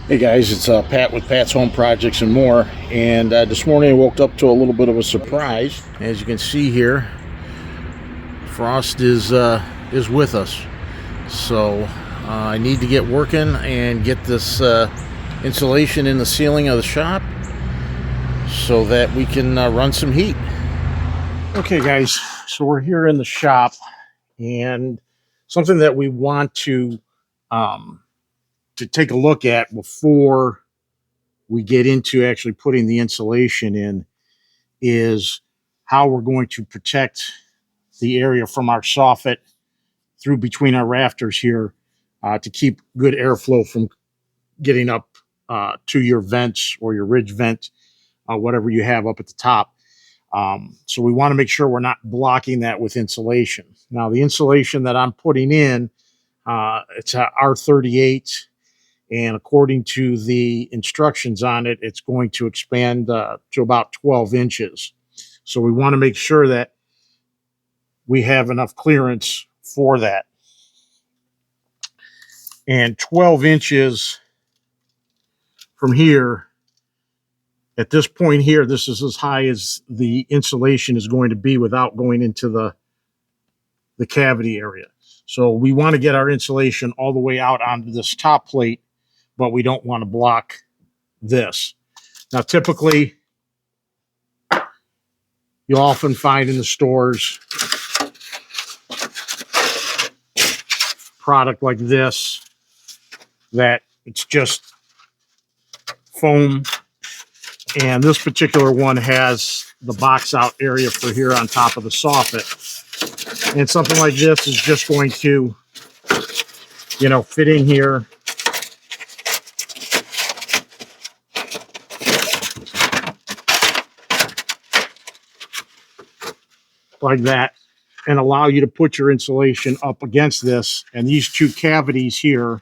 Hey guys, it's Pat with Pat's Home Projects and More. And this morning I woke up to a little bit of a surprise. As you can see here, frost is with us. So I need to get working and get this insulation in the ceiling of the shop so that we can run some heat. Okay guys, so we're here in the shop, and something that we want to take a look at before we get into actually putting the insulation in is how we're going to protect the area from our soffit through between our rafters here to keep good airflow from getting up to your vents or your ridge vent, whatever you have up at the top. So we want to make sure we're not blocking that with insulation. Now, the insulation that I'm putting in, it's a R38. And according to the instructions on it, it's going to expand to about 12 inches. So we want to make sure that we have enough clearance for that. And 12 inches from here, at this point here, this is as high as the insulation is going to be without going into the cavity area. So we want to get our insulation all the way out onto this top plate, but we don't want to block this. Now, typically, you'll often find in the stores product like this, that it's just foam. And this particular one has the box out area for here on top of the soffit. And something like this is just going to, fit in here. Like that, and allow you to put your insulation up against this. And these two cavities here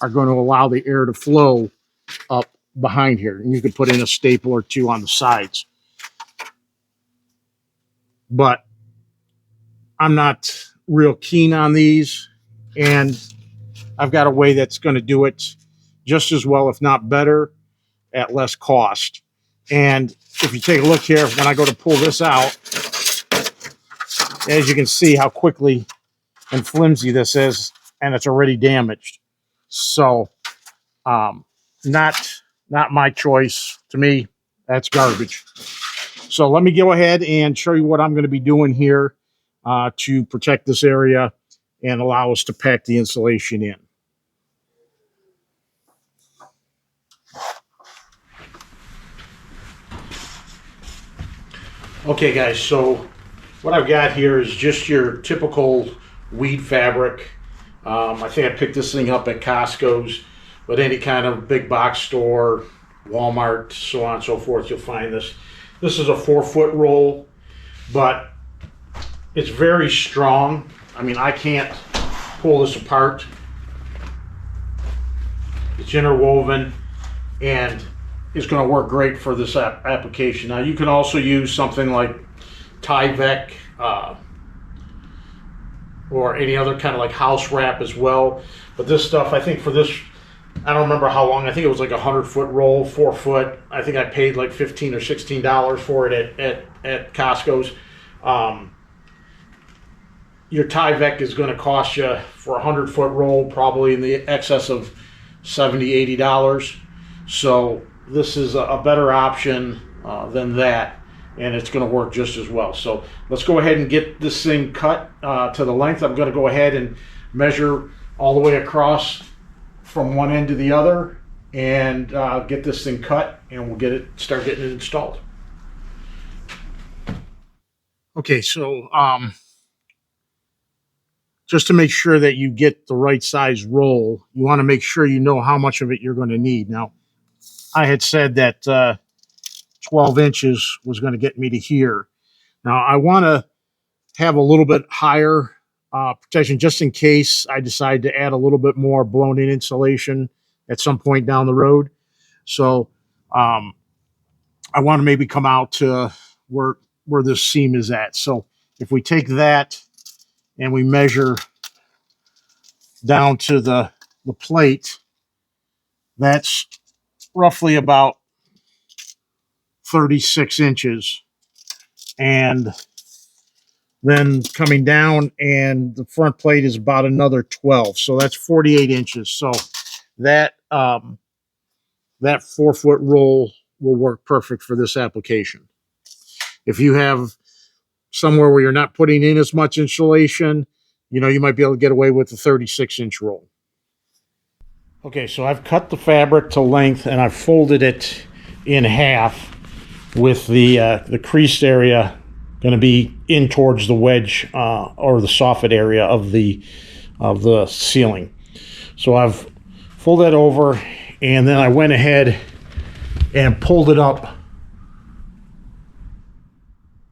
are going to allow the air to flow up behind here. And you can put in a staple or two on the sides. But I'm not real keen on these, and I've got a way that's going to do it just as well, if not better, at less cost. And if you take a look here, when I go to pull this out, as you can see how quickly and flimsy this is, and it's already damaged. So not my choice. To me, that's garbage. So let me go ahead and show you what I'm going to be doing here to protect this area and allow us to pack the insulation in. Okay guys, so what I've got here is just your typical weed fabric. I think I picked this thing up at Costco's, but any kind of big box store, Walmart, so on and so forth, you'll find this. This is a 4-foot roll, but it's very strong. I mean, I can't pull this apart. It's interwoven and it's going to work great for this application. Now, you can also use something like Tyvek or any other kind of like house wrap as well. But this stuff, I think for this, I don't remember how long. I think it was like a 100-foot roll, 4 foot. I think I paid like $15 or $16 for it at Costco's. Your Tyvek is going to cost you for a 100-foot roll probably in the excess of $70, $80. So this is a better option than that, and it's going to work just as well. So let's go ahead and get this thing cut to the length. I'm going to go ahead and measure all the way across from one end to the other and get this thing cut, and we'll start getting it installed. Okay, so just to make sure that you get the right size roll, you want to make sure you know how much of it you're going to need. Now, I had said that 12 inches was going to get me to here. Now, I want to have a little bit higher protection just in case I decide to add a little bit more blown-in insulation at some point down the road. So I want to maybe come out to where this seam is at. So if we take that and we measure down to the plate, That's roughly about 36 inches. And then coming down, and the front plate is about another 12. So that's 48 inches. So that that 4-foot roll will work perfect for this application. If you have somewhere where you're not putting in as much insulation, you know, you might be able to get away with a 36-inch roll. Okay, so I've cut the fabric to length and I've folded it in half, with the creased area going to be in towards the wedge or the soffit area of the ceiling. So I've folded that over, and then I went ahead and pulled it up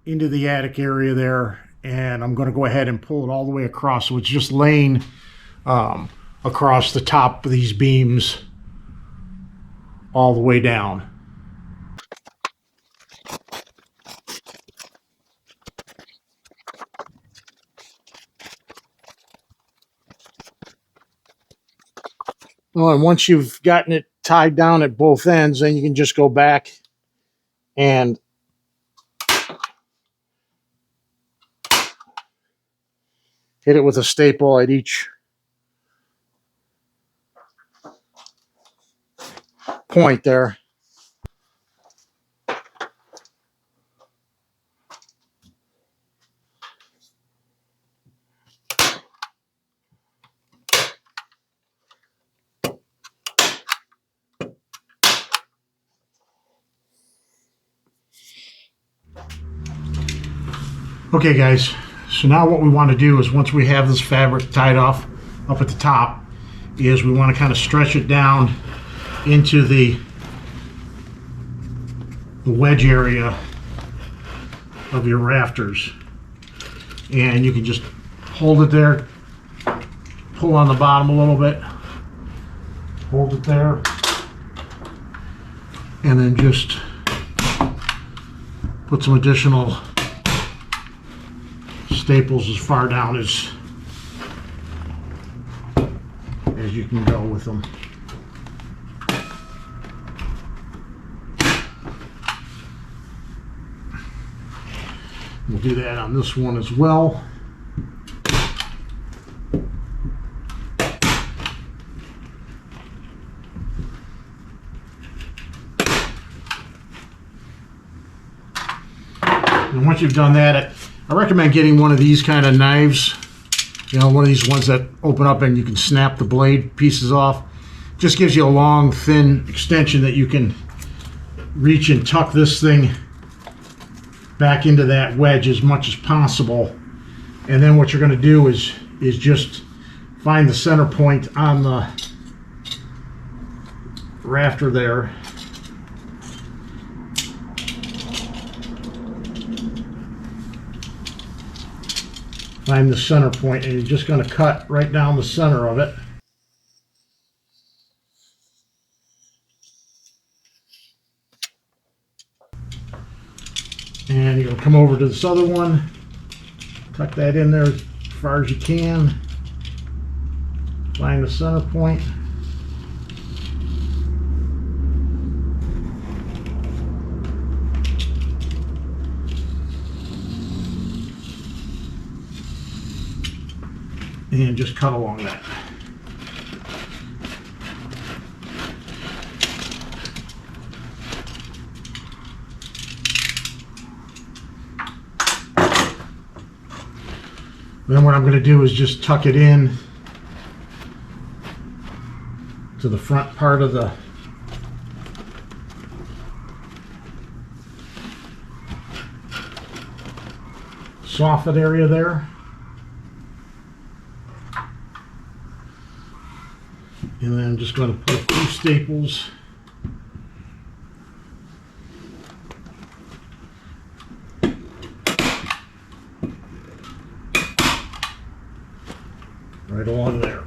into the attic area there, and I'm going to go ahead and pull it all the way across, so it's just laying across the top of these beams all the way down. Well, and once you've gotten it tied down at both ends, then you can just go back and hit it with a staple at each point there. Okay, guys, so now what we want to do is, once we have this fabric tied off up at the top, is we want to kind of stretch it down into the wedge area of your rafters. And you can just hold it there, pull on the bottom a little bit, hold it there, and then just put some additional staples as far down as you can go with them. We'll do that on this one as well. And once you've done that, I recommend getting one of these kind of knives, you know, one of these ones that open up and you can snap the blade pieces off. Just gives you a long, thin extension that you can reach and tuck this thing back into that wedge as much as possible. And then what you're going to do is just find the center point on the rafter there. Find the center point, and you're just going to cut right down the center of it. And you're going to come over to this other one, tuck that in there as far as you can. Find the center point. And just cut along that. Then what I'm going to do is just tuck it in to the front part of the soffit area there. And then I'm just going to put a few staples right along there.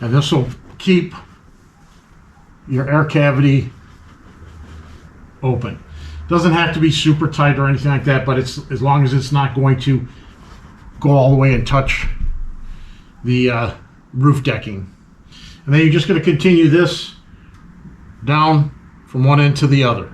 And this will keep your air cavity open. Doesn't have to be super tight or anything like that, but it's, as long as it's not going to go all the way and touch the roof decking. And then you're just going to continue this down from one end to the other.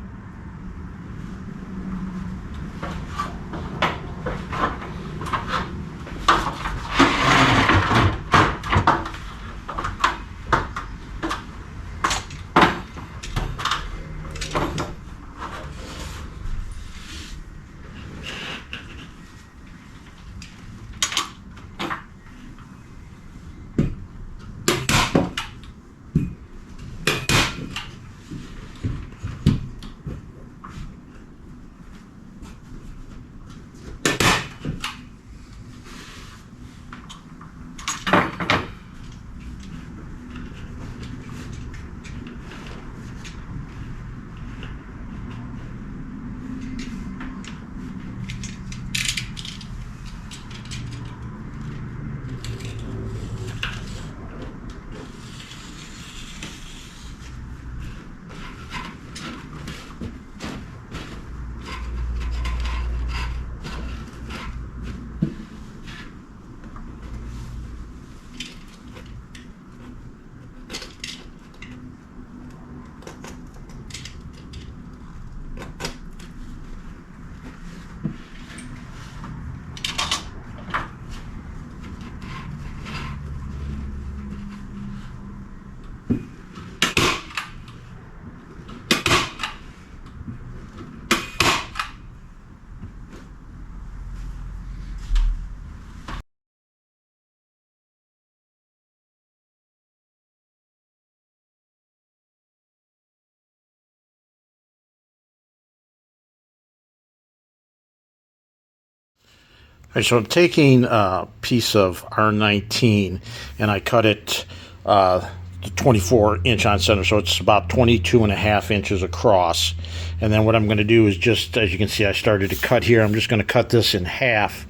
All right, so I'm taking a piece of R19 and I cut it to 24 inch on center, so it's about 22 and a half inches across. And then what I'm going to do is, just as you can see, I started to cut here. I'm just going to cut this in half,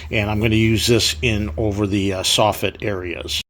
and I'm going to use this in over the soffit areas.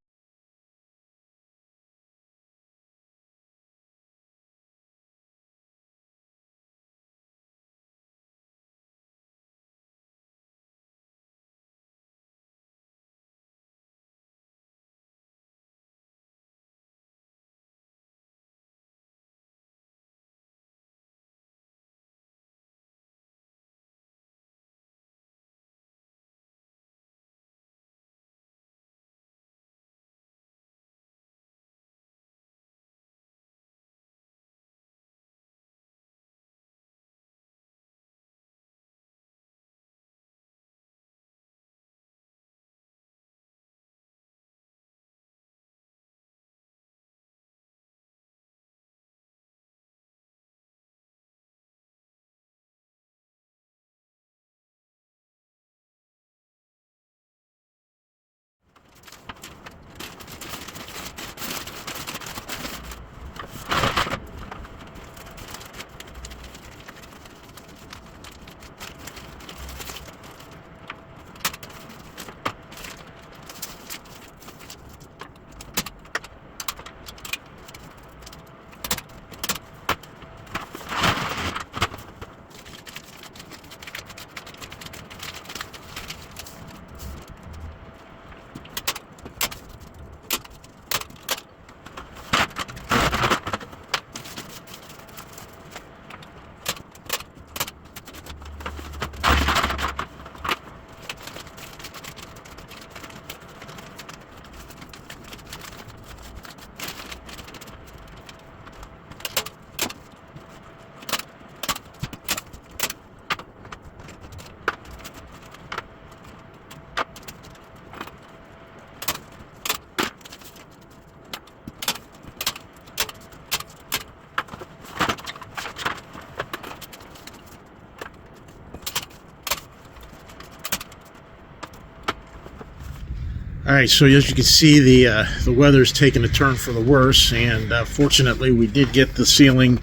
All right, so as you can see, the weather's taken a turn for the worse, and fortunately we did get the ceiling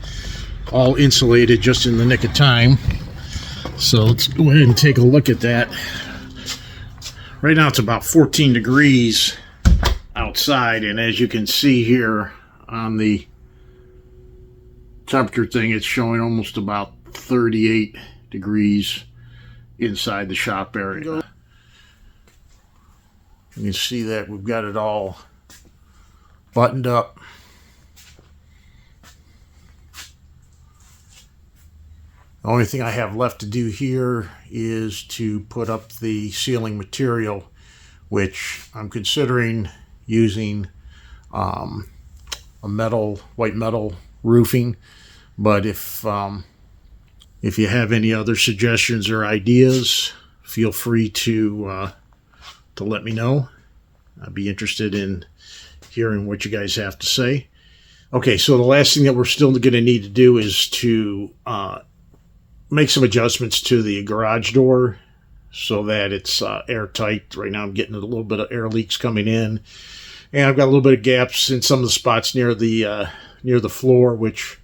all insulated just in the nick of time. So let's go ahead and take a look at that. Right now it's about 14 degrees outside, and as you can see here on the temperature thing, it's showing almost about 38 degrees inside the shop area. You can see that we've got it all buttoned up. The only thing I have left to do here is to put up the ceiling material, which I'm considering using a white metal roofing. But if you have any other suggestions or ideas, feel free to let me know. I'd be interested in hearing what you guys have to say. Okay, so the last thing that we're still going to need to do is to make some adjustments to the garage door so that it's airtight. Right now I'm getting a little bit of air leaks coming in, and I've got a little bit of gaps in some of the spots near the floor, which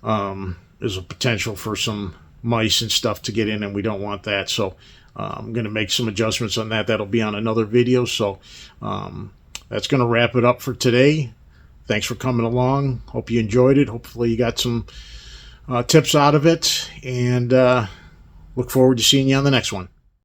is a potential for some mice and stuff to get in, and we don't want that. So I'm going to make some adjustments on that. That'll be on another video. So that's going to wrap it up for today. Thanks for coming along. Hope you enjoyed it. Hopefully you got some tips out of it, and look forward to seeing you on the next one.